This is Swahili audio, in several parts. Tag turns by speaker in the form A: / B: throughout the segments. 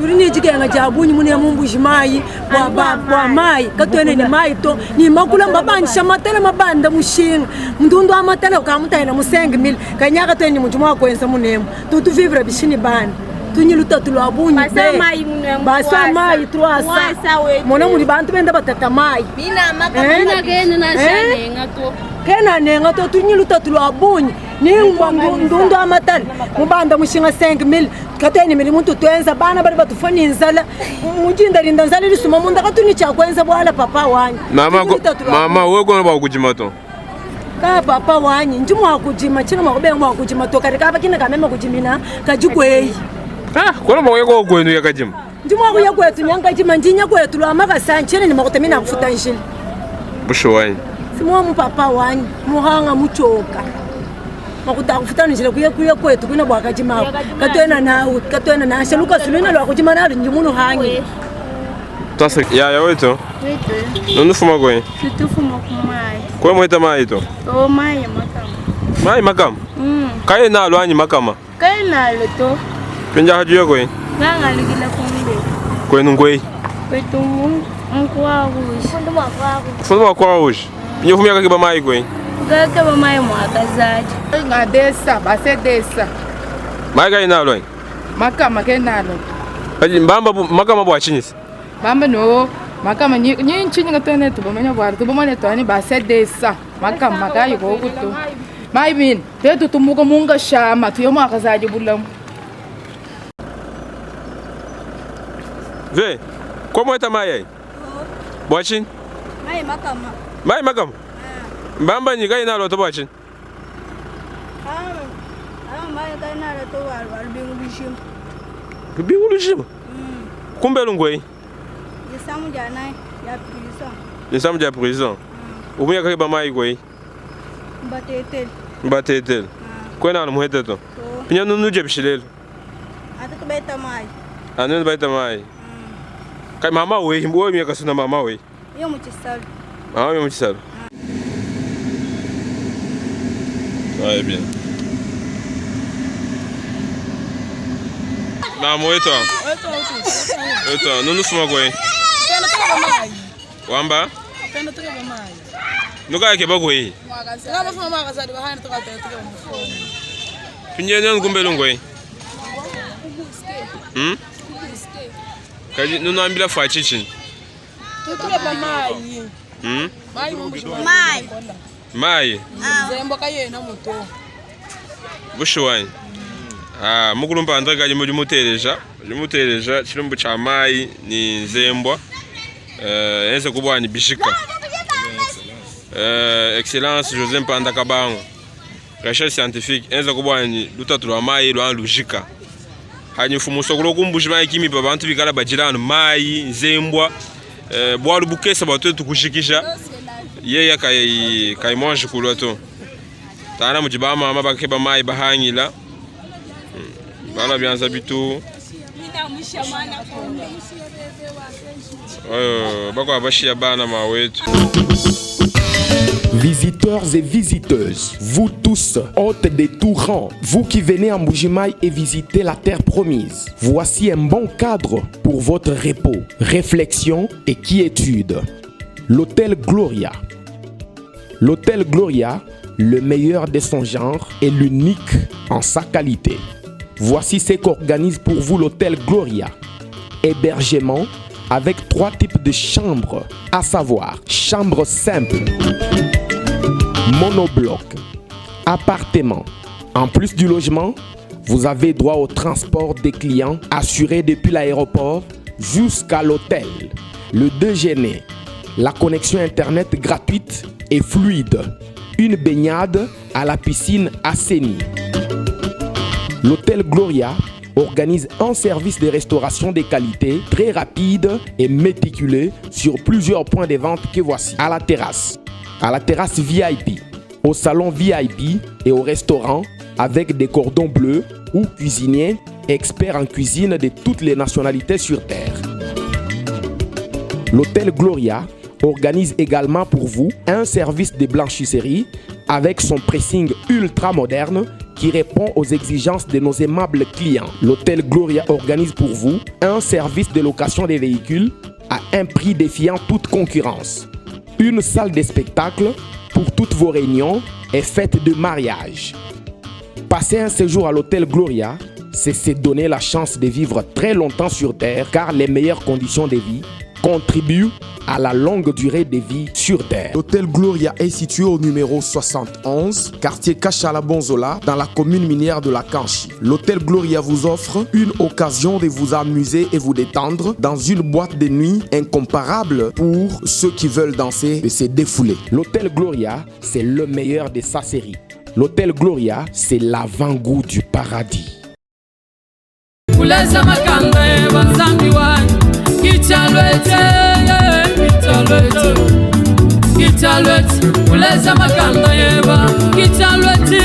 A: turi ni jigenga jabunyi mune mumbuji mai wa mai katwene ni mai to ni makula mbabanjisha matele mabanda mushinga mndundu amatele ukamutaina musenge mil kanyaka tweni mujuma kwenza munemu tutu vivre bishini bani tunyiluta tulwabunyi basa mai truasa mona muri bantu benda batata mai
B: bina makabina gene na shane ngato
A: kena nenga to tunyiluta tulwabunyi ni ndundu amatele mubanda mushinga 5000 kateni mili muntu twenza bana bali batufani nzala mujinda rinda nzala lisuma munda katuni cha kwenza bwala papa wanyi
C: mama wego ba kujima to
A: ka papa wanyi njumu akujima chino makobe mu akujima to kare kaba kina kamema kujimina kajugweyi
C: kono mawego kwenu yakajima
A: njumu akuya kwetu nyanga jima njinya kwetu lwa maka sanchene ni makotemina kufuta njini
C: busho wanyi
A: simu mu papa wanyi muhanga muchoka makuta kufuta njile kuya kwetu kuna bwaka jima katwena na shaluka sulina lwa kujima na njumunu hangi
C: tasa ya weto nunu fuma kwe
B: tutufuma kumai
C: kwe mweta mai to
B: mai
C: makam kaye na lwanyi makama
B: kaye na to
C: pinja hajuye kwe
B: nganga ligila kumbe
C: kwe ngwe
B: kwetu mkwa hushi
C: fundo kwa hushi pinja fumia kakiba mai kwe
B: gaka ba mai mwakazaji
D: ngadesa basedesa
C: mai kaye na lwanyi
D: makama kenalo
C: mbamba makama bwa chinyisi
D: bamba no makama nyinchi ngatene to bamanya bwara to bamanya to ani basedesa makama makayi ko kuto mai bin tetu tumuka munga shama tuyo mwakazaji bulam
C: ve como eta mai aí bwachin mai makama mbamba ni kaye na lo to bwachin
B: mai kaye na to war
C: bingu lushima kumbe lungwe Nisamu ja prison. Umuya kakiba mai kwe. Mbatetel. Kwena na muhete to. Pinya nunu je bishilelo.
B: Atatu beta mai.
C: Anu baita mai. Kai mama we himbo mi yakasuna mama we.
B: Yo muchisalu.
C: Ah, yo muchisalu. Ouais bien. Mama weto. Weto, nunu fuma kwe. Wamba?
D: Penda tuka bamai.
C: Nuka yake bako hii.
D: Ngaba fuma makazadi bahani tuka tuka mfumo.
C: Pinje nyo ngumbe lungwe. Kaji nunu ambila fa chichin.
D: Tuka bamai.
C: Mai.
D: Zembo kaye na moto.
C: Bushwani. Mukulumba andra kaji mutereja. Mutereja chilumbu cha mai ni nzembwa. Enza kubwa ni bishika. Excellence José Mpanda Kabango. Recherche scientifique enza kubwa ni lutatu lwa mai lwa lujika. Hanyi fumuso kulokumbushi mai kimi pa bantu bikala bajirano mai nzembwa. Bwa lubukesa batu tukushikisha. Yeye kai mange kuloto. Tana mujibama mama bakeba mai bahangila. Bana byanza bitu.
E: Visiteurs et visiteuses, vous tous, hôtes des tout rangs, vous qui venez à Mbuji-Mayi et visiter la terre promise, voici un bon cadre pour votre repos, réflexion et quiétude. L'hôtel Gloria. L'hôtel Gloria, le meilleur de son genre et l'unique en sa qualité. Voici ce qu'organise pour vous l'hôtel Gloria. Hébergement avec 3 types de chambres, à savoir chambre simple, monobloc, appartement. En plus du logement, vous avez droit au transport des clients assuré depuis l'aéroport jusqu'à l'hôtel, le déjeuner, la connexion internet gratuite et fluide, une baignade à la piscine assainie. L'hôtel Gloria organise un service de restauration de qualité très rapide et méticuleux sur plusieurs points de vente que voici. À la terrasse VIP, au salon VIP et au restaurant avec des cordons bleus ou cuisiniers experts en cuisine de toutes les nationalités sur terre. L'hôtel Gloria organise également pour vous un service de blanchisserie avec son pressing ultra moderne qui répond aux exigences de nos aimables clients. L'hôtel Gloria organise pour vous un service de location des véhicules à un prix défiant toute concurrence. Une salle de spectacle pour toutes vos réunions et fêtes de mariage. Passer un séjour à l'hôtel Gloria, c'est se donner la chance de vivre très longtemps sur Terre, car les meilleures conditions de vie contribuent à la longue durée de vie sur Terre.
F: L'hôtel Gloria est situé au numéro 71, quartier Kachala-Bonzola, dans la commune minière de la Kanchi. L'hôtel Gloria vous offre une occasion de vous amuser et vous détendre dans une boîte de nuit incomparable pour ceux qui veulent danser et se défouler.
E: L'hôtel Gloria, c'est le meilleur de sa série. L'hôtel Gloria, c'est l'avant-goût du paradis.
D: Kuleza makanda banzambi wani Kitalwete Kuleza makanda yeba Kitalwete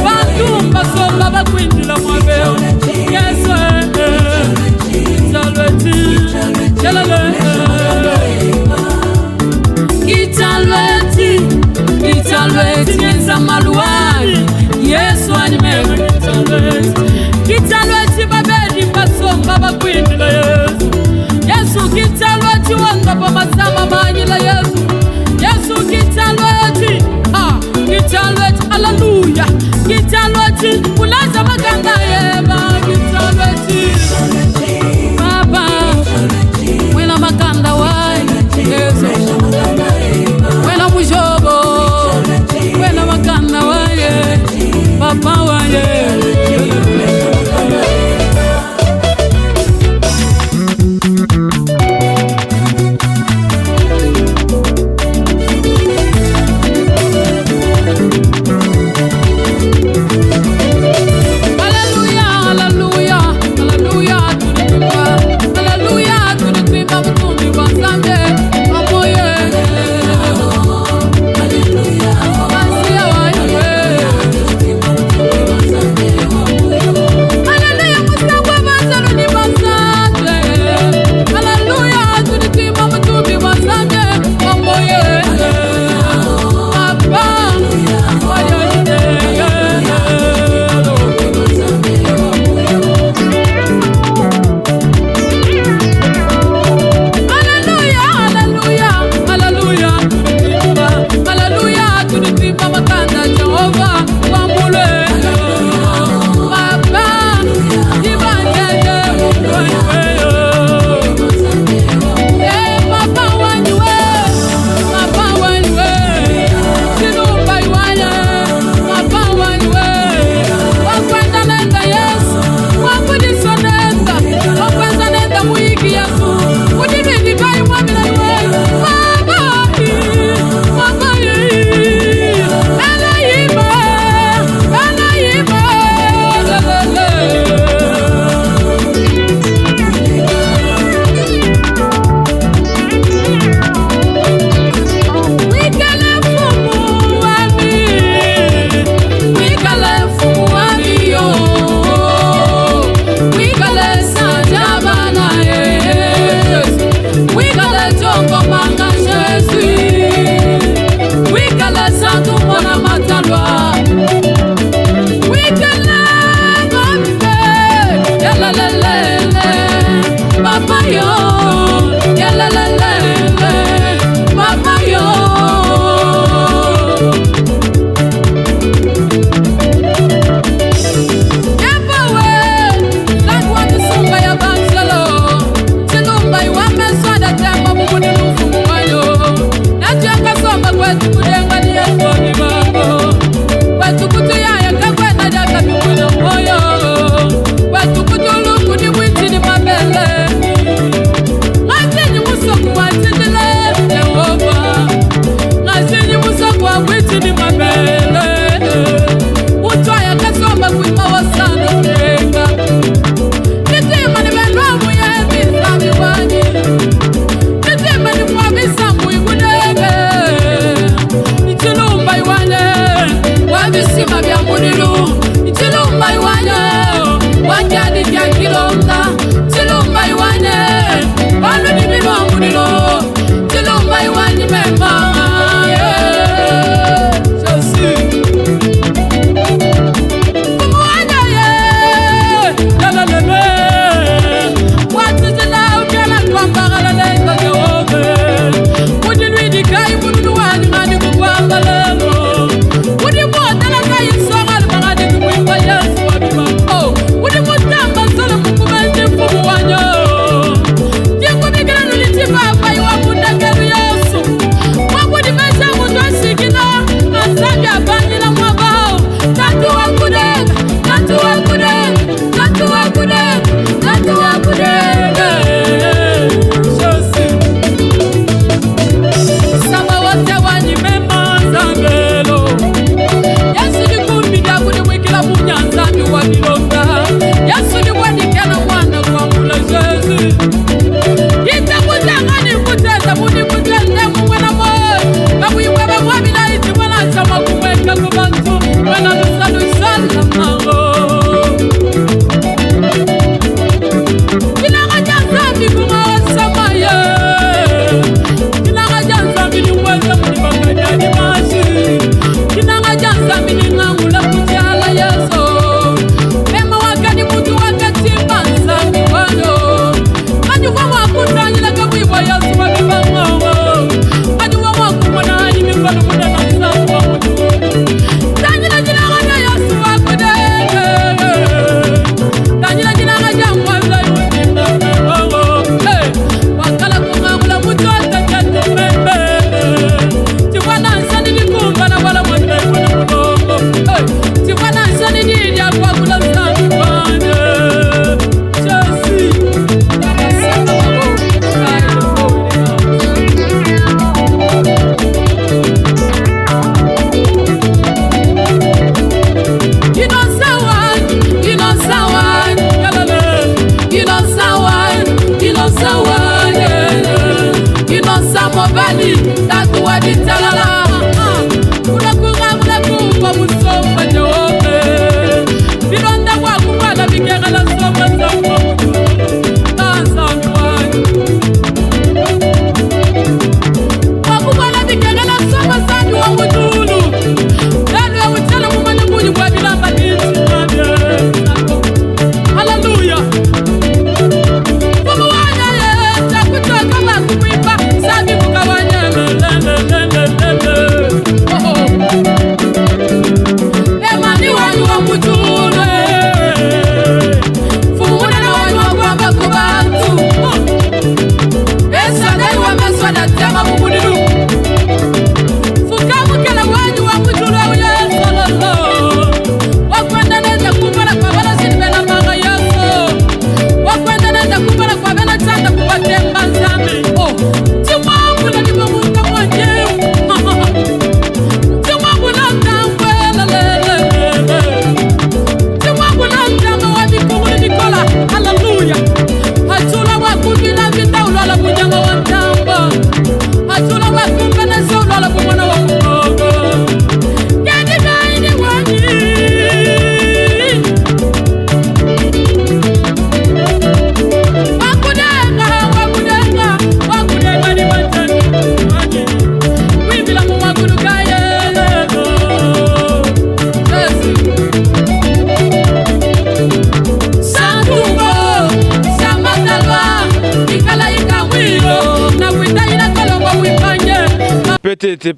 D: Bantumba somba bakwindila mwabeo Yesu Kitalwete Nyenza maluari Yesu animega Kitalwete babedi basomba bakwindila Yesu Kitalwete wanga pamasama manyila Yesu Kitalwete Kitalwete hallelujah Kitalwete Kuleza maganda yeba Kitalwete Baba Wena maganda wai Yesu Wena mujobo Wena maganda waye Papa waye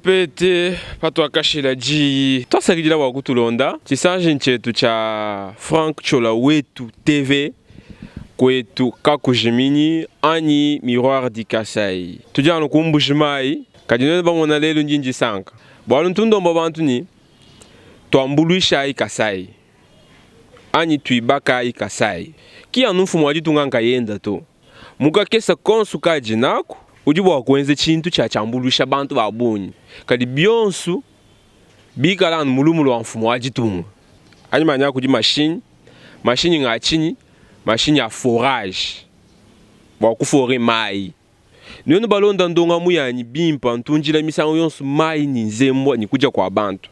C: Pete pato akashila ji twasakidila wa kutulonda chisanji nchetu cha Frank Chola wetu TV kwetu kakujimini ani miroir di Kasai tujano kumbujimai kadinene bamona lelo njinji sanka bwalu ntundomba bantu ni twambuluisha i Kasai ani tuibaka i Kasai ki anufu mwadi tunganga yenda to muka kesa konsu kaji nako ujibu wakwenze chintu cha chambuluisha bantu babuni kadi bionsu bikala mulumulo wa mfumo wajitunga ani manya kuji machine ngachini machine ya forage ba kufore mai niyo balonda ndonga muyanyi bimpa ntunjila misango yonsu mai ni nzembo ni kuja kwa bantu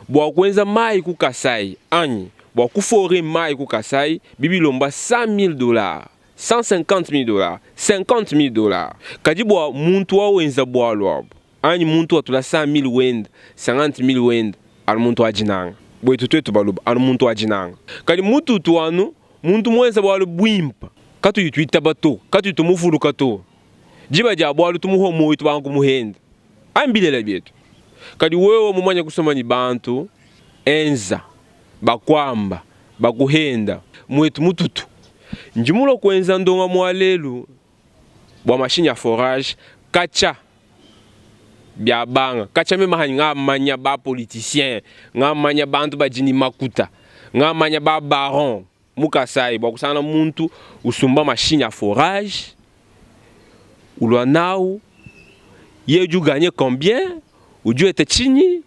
C: bwa kwenza mai ku Kasai ani bwa kufore mai ku Kasai bibilomba $100,000 $150,000, $50,000. Kadi bwa muntu wa wenza bwa lwabo. Ani muntu wa tula 100,000 wend, 50,000 wend, al muntu wa jinanga. Bwe tutu baluba, al muntu wa jinanga. Kadi muntu tuanu, muntu mwenza bwa lubwimpa. Katu yitu itabato, katu yitu mufuru kato. Jiba ja bwa lutu muhomo yitu bangu muhenda. Ambilela bietu. Kadi wewe mumanya kusoma ni bantu, enza, bakwamba, bakuhenda, mwetu mututu. Njimulo kwenza ndonga mwalelu bwa machine ya forage kacha bya banga kacha mema nga manya ba politicien nga manya bantu ba jini makuta nga manya ba baron mukasai bwa kusana muntu usumba machine ya forage ulwa nao yeju gagner combien uju ete chini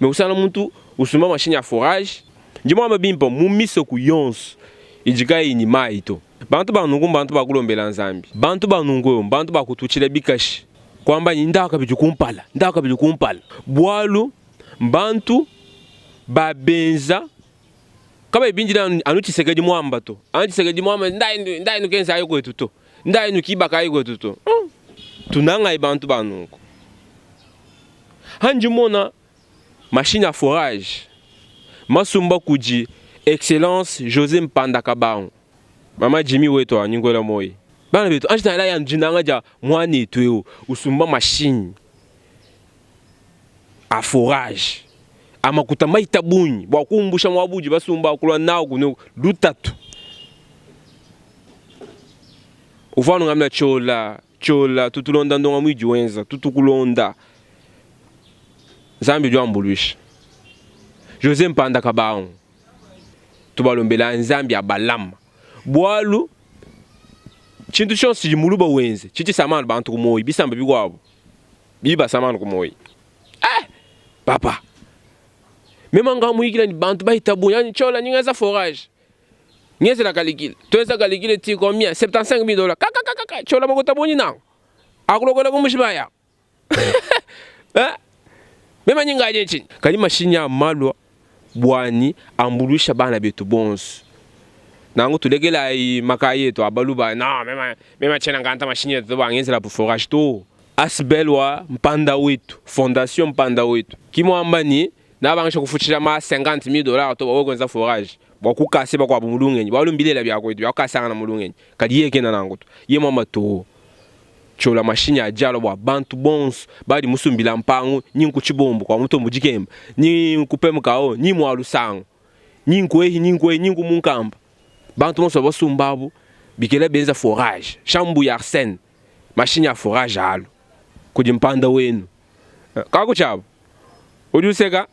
C: me usana muntu usumba machine ya forage njimo mabimpa mumiso ku yonsu ijigai ni maito bantu banungu bantu bakulombela nzambi bantu banungu bantu bakutuchila bikashi kwamba ndaka bijikumpala bwalu bantu babenza kaba ibinjira anuchisegeji mwamba to anuchisegeji mwamba ndai nukenza ayo kwetu to ndai nukibaka ayo kwetu to tunanga bantu banungu hanjimona machine à forage masumba kuji Excellence José Mpanda Kabang. Mama Jimmy weto nyingola moyi. Bana beto anjita la ya njinanga ja mwani tweo usumba machine a forage. Amakuta maita bunyi bwa kumbusha mwabuji basumba kulwa nawo kuno lutatu. Ufano ngamla chola tutulonda ndonga mwiji wenza tutukulonda. Zambi jwambuluisha. José Mpanda Kabang. Tubalombela nzambi ya balama bwalu chintu chonsi jimuluba wenze chichi samana bantu kumoyi bisamba bikwabo biba samana kumoyi papa mema ngamuyikila ni bantu bahitabu yani chola nyingeza forage ngeze la kalikile toza kalikile ti combien $75,000 kaka chola makotaboni na akulokola kumushibaya mema nyingaje chini kali machine ya malwa bwani ambuluisha bana betu bonsu nango tulegela i makaye to abaluba na mema chena nganta machine yetu bangenzela pour forage to asbelwa Mpanda wetu fondation Mpanda wetu kimwambani na bangisha kufuchira ma $50,000 to bawenza forage bakukase bakwa mulungenyi balumbilela byakwetu yakasanga na mulungenyi kadi yeke na nango to ye mama to chola machine ya jalo bwa bantu bons badi musumbila mpangu nyinku chibombo kwa muto mujikemba ni kupemukao ni mwalusango nyinku munkamba bantu monso basumbabu bikele benza forage shambu ya arsène machine ya forage halo kujimpanda wenu kako chabo ujuseka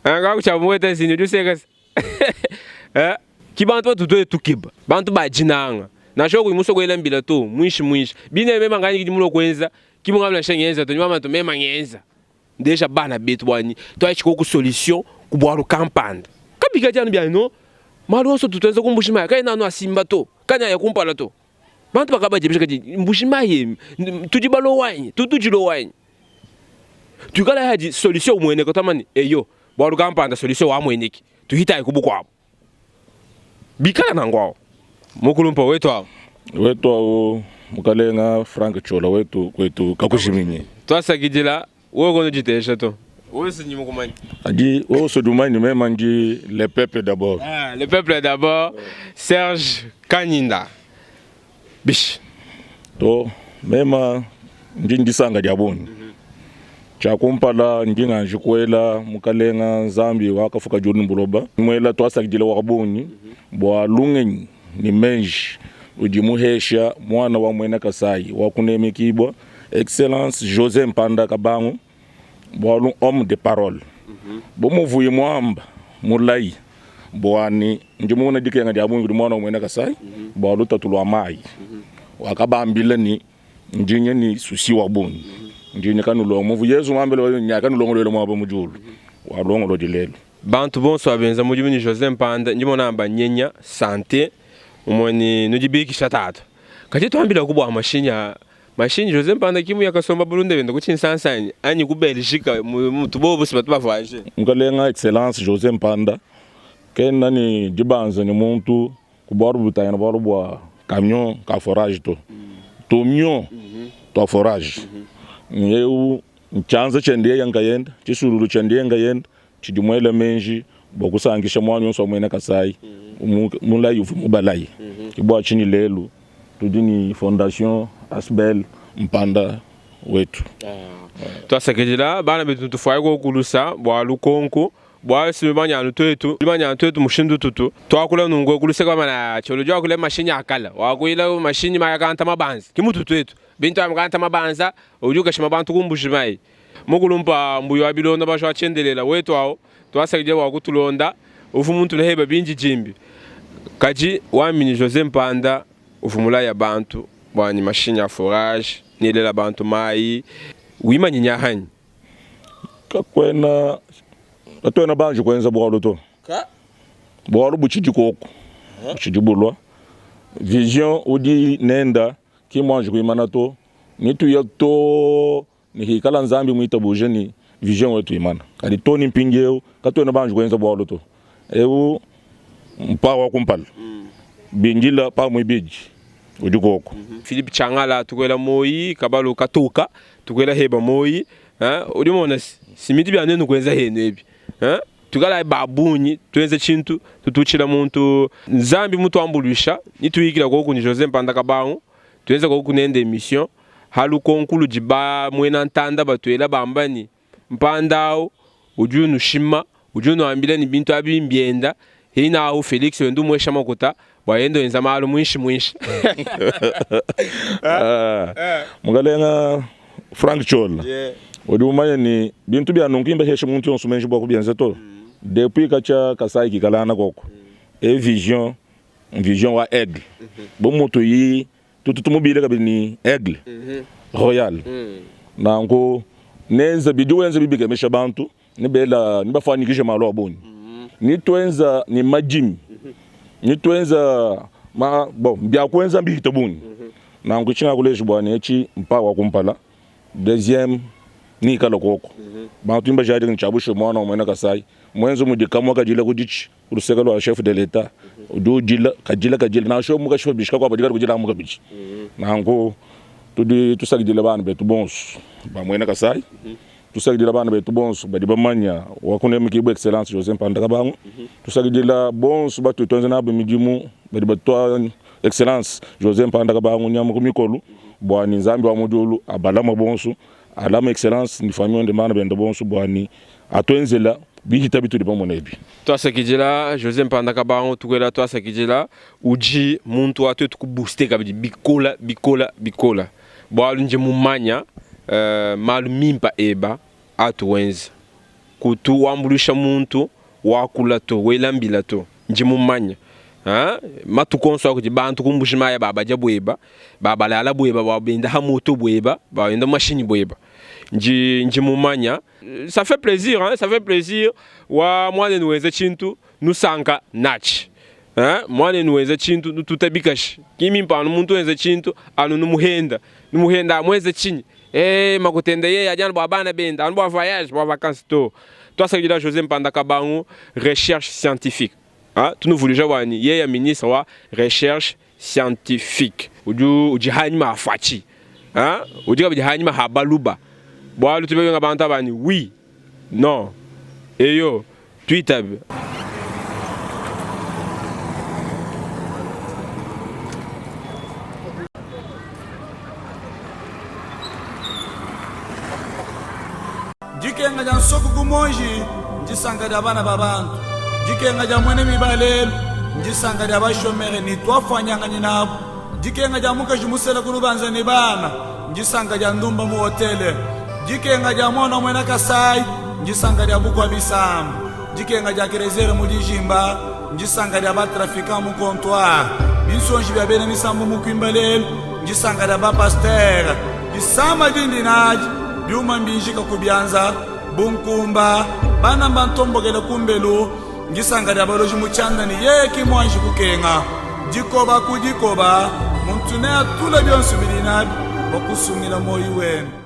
C: kako chabo wete sini ujuseka kibantu batutoye tukiba bantu bajinanga na shoko imuso kwela mbila to mwishi bine mema ngani kimulo kwenza kimungabla shengenza to nyama to mema ngenza deja bana betu bwani to achiko ku solution ku bwaru kampanda kabika jana bya no malonso tutenza kumbushima kai nanu asimba to kanya ya kumpala to bantu bakabaje bishika mbushima ye tujibalo wanye tutujilo wanye tukala haji solution mwene ko tamani eyo bwaru kampanda solution wa mweneki tuhita ikubukwabo bikala nangwao mukulumpa wetu
G: ao mukalenga Frank Chola wetu kwetu kakushiminyi
C: twasakijila wogono jitesha to wose nyimu kumani
G: aji wose dumani mema nji le peuple d'abord
C: le peuple d'abord Serge Kanyinda bish
G: to mema nji ndisanga diaboni chakumpala njinga njikwela mukalenga Zambi wakafuka joni mbuloba mwela twasakijila wakaboni bwa lungenyi ni menji ujimuhesha mwana wa mwena Kasai wakunemekibwa Excellence José Mpanda Kabangu bwalu homme de parole bomuvuye mwamba mulai bwani njimuna dikenga dia bungu mwana wa mwena Kasai bwalu tatulwa mai wakabambile ni njinye ni susi wa boni njinye kanulo muvu Yesu mambele nyakanulo ngolo mwaba mujulu walongo lo dilelo
C: bantu bonso abenza mujibini José Mpanda njimona amba nyenya santé umoni nujibiki shatatu kati twambila kubwa mashini José Mpanda kimu yakasomba Burundi benda kuchinsansanya anyi ku Belgique mutubobo sibatu bavaje
G: mukalenga Excellence José Mpanda kena ni jibanza ni muntu kubaru butayana baru bwa camion ka forage to tomion to forage yeu nchanza chende yangayenda chisururu chende yangayenda chidimwele menji bokusangisha mwanyo so mwena Kasai mulai ufu mubalai kibwa chini lelu tudini fondation Asbel Mpanda wetu
C: twasakejela bana betu tufaye ko kulusa bwa lukonko bwa simanya ntuetu mushindu tutu twakula nungwe kuluse kwa mana cholo jwa kule mashini akala wakuila mashini mayakanta mabanza kimutu twetu bintu amkanta mabanza ujuka shima bantu kumbushimai mukulumpa mbuyo abilonda basho achendelela wetu awo twasakejela wakutulonda ufu muntu leheba binji jimbi kaji wamini José Mpanda ufumula ya bantu bwani mashini ya forage nilela bantu mai wima nyinyahani
G: kakwena atwena banji kwenza bwalo to bwalo buchijikoko buchijibulwa vision udi nenda kimwanje kuimana to nitu yato nikikala Nzambi muita bujeni vision wetu imana kali toni mpingeo katwena banji kwenza bwalo to ewu mpawa kumpala binjila pa mwibiji ujukoko
C: Philippe Changala tukwela moyi kabalo katoka tukwela heba moyi udimona simiti byanene kwenza henu ebi tukala babunyi twenze chintu tutuchira muntu Nzambi mutu ambulisha nituyikira ko ni José Mpanda Kabangu twenze ko kunende emission halu konkulu jiba mwena ntanda batwela bambani mpandao ujunu shima ujunu ambila ni bintu abimbienda hina au Felix wendu mwesha makuta bayendo enza malu mwishi
G: mugalenga Frank Chola odi umanya ni bintu bya nunkimba hesha muntu yonso menji bwa kubyanza to depuis kacha Kasai kikalana koko vision wa aigle bo moto yi tutumubile kabini aigle royal nango nenza biduwenza bibike mesha bantu nibela nibafanikishe malo aboni ni twenza ni majimi ni twenza ma bon bya kwenza mbihita buni nango chinga kuleshi bwana echi mpawa kumpala deuxième ni kala koko bantu imba jadi nchabushe mwana wa mwena Kasai mwenzo mudikamwa kajila kudichi uruseka lwa chef de l'état udu jila kajila na sho muka sho bishika kwa badikala kujila muka bichi nango tudi tusagidila bana betu bons ba mwena Kasai tusagidila bana betu bons badiba manya wakune mikibu Excellence José Mpanda Kabangu tusagidila bons batu tonze na bimijimu badiba to Excellence José Mpanda Kabangu nyamu kumikolu bwani Nzambi wa mudulu abalama bonsu alama Excellence ni famille de mana bendo bonsu bwani atwenzela bihita bitu di pamona ebi
C: twasa kijela José Mpanda Kabango tukela twasa kijela uji muntu atu tukubooster kabidi bikola bwalu nje mumanya malu mimpa eba atu wenza kutu wambulisha muntu wakula to welambila to nje mumanya matu konso kuti bantu kumbushimaya baba jabweba baba lala bweba babenda hamoto bweba babenda machine bweba nji mumanya. Ça fait plaisir, hein? Ça fait plaisir. Wa mwana nuweze chintu nusanga nachi. Mwana nuweze chintu nututabikashi. Kimi mpano muntu weze chintu anu numuhenda mweze chini. Makutende ye ajana babana benda anu ba voyage ba vacances to. Toi ça gila José Mpanda Kabango recherche scientifique. Tu nous voulais voir ni ye ya ministre wa recherche scientifique. Uji hanyima afachi. Uji kabidi hanyima habaluba. Bwalu tubebe nga banta bani oui non eyo Twitter
H: jikenga ja soko kumonji njisanga ja bana babantu jikenga ja mwene mibalelo njisanga ja bashomere ni twafanyanga nyinabo jikenga ja muka jimusela kunubanza ni bana njisanga ja ndumba mu hotele jikenga ja mwana mwena Kasai njisanga ja bukwa bisambu jikenga ja kerezere mu dijimba njisanga ja batrafika mu comptoir binsonji bya bene misambu mu kwimbalelo njisanga ja ba pasteur jisama dindinaji byuma mbinjika kubyanza bunkumba bana mbantombogele kumbelu njisanga ja baloji mu chanda ni yeki mwanji kukenga jikoba kujikoba muntu ne atula byonsu bilinabi bakusungila moyi wenu.